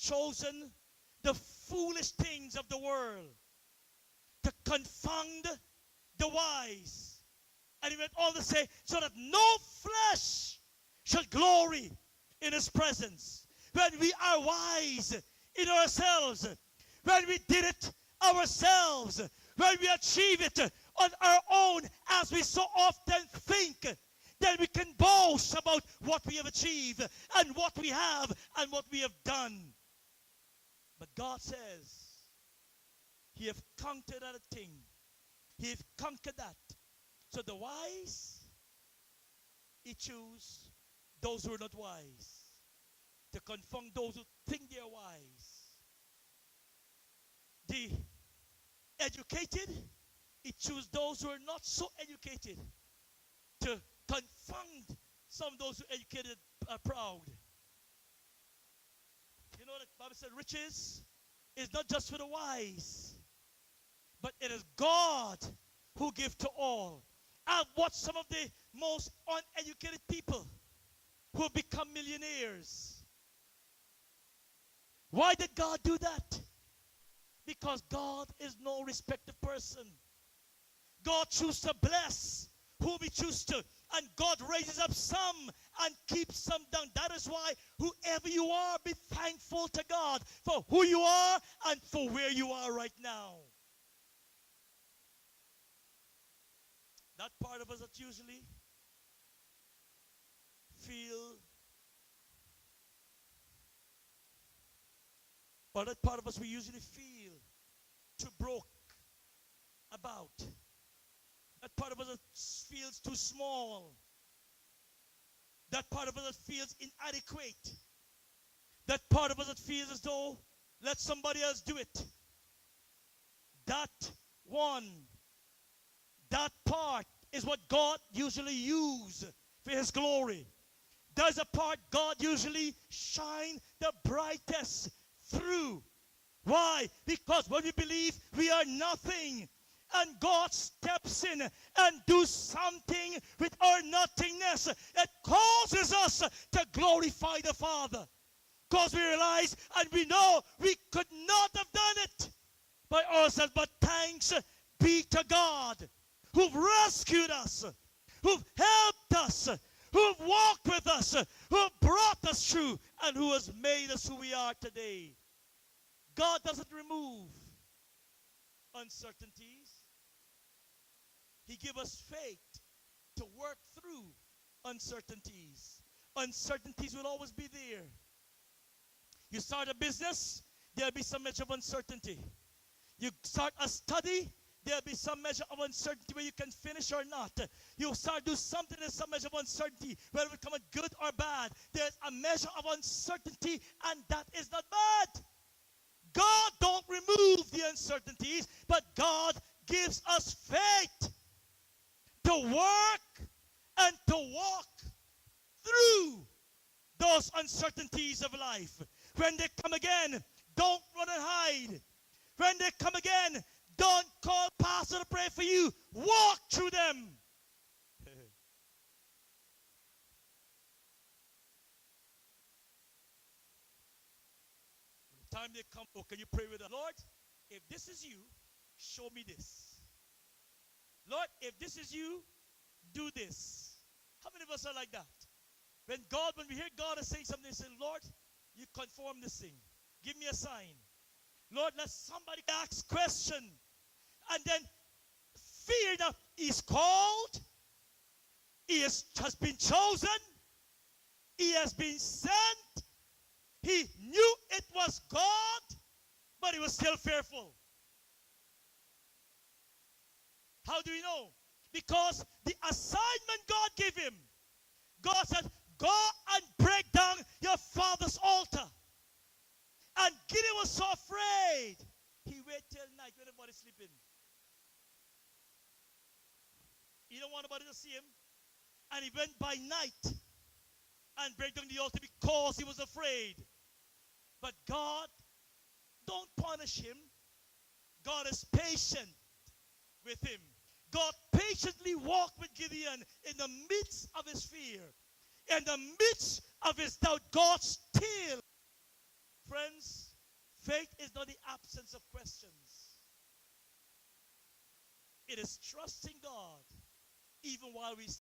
chosen the foolish things of the world to confound the wise. And he went on to say, so that no flesh should glory in his presence. When we are wise in ourselves, when we did it ourselves, when we achieve it on our own, as we so often think, then we can boast about what we have achieved and what we have and what we have done. But God says, he have conquered that thing. He have conquered that. So the wise, he choose those who are not wise, to confound those who think they are wise. The educated, he choose those who are not so educated, to confound some of those who are educated are proud. You know that the Bible said riches is not just for the wise, but it is God who gives to all. I've watched some of the most uneducated people who have become millionaires. Why did God do that? Because God is no respecter of person. God chooses to bless whom he chooses to. And God raises up some and keeps some down. That is why whoever you are, be thankful to God for who you are and for where you are right now. That part of us that usually feel, or that part of us we usually feel too broke about. That part of us that feels too small. That part of us that feels inadequate. That part of us that feels as though let somebody else do it. That one, that part is what God usually uses for his glory. There's a part God usually shine the brightest through. Why? Because when we believe we are nothing, and God steps in and do something with our nothingness, it causes us to glorify the Father. Because we realize and we know we could not have done it by ourselves, but thanks be to God who've rescued us, who've helped us, who've walked with us, who've brought us through, and who has made us who we are today. God doesn't remove uncertainties. He gives us faith to work through uncertainties. Uncertainties will always be there. You start a business, there'll be some measure of uncertainty. You start a study, there'll be some measure of uncertainty where you can finish or not. You start do something, there's some measure of uncertainty, whether it come good or bad. There's a measure of uncertainty, and that is not bad. God don't remove the uncertainties, but God gives us faith to work and to walk through those uncertainties of life. When they come again, don't run and hide. When they come again, don't call pastor to pray for you. Walk through them. When the time they come, oh, can you pray with us? Lord, if this is you, show me this. Lord, if this is you, do this. How many of us are like that? When we hear God is saying something, say, Lord, you conform this thing. Give me a sign. Lord, let somebody ask question. And then fear that he's called. He has been chosen. He has been sent. He knew it was God, but he was still fearful. How do we know? Because the assignment God gave him, God said, go and break down your father's altar. And Gideon was so afraid. He waited till night when everybody's sleeping. He don't want nobody to see him. And he went by night and break down the altar because he was afraid. But God don't punish him. God is patient with him. God patiently walked with Gideon in the midst of his fear. In the midst of his doubt, God still friends, faith is not the absence of questions. It is trusting God even while we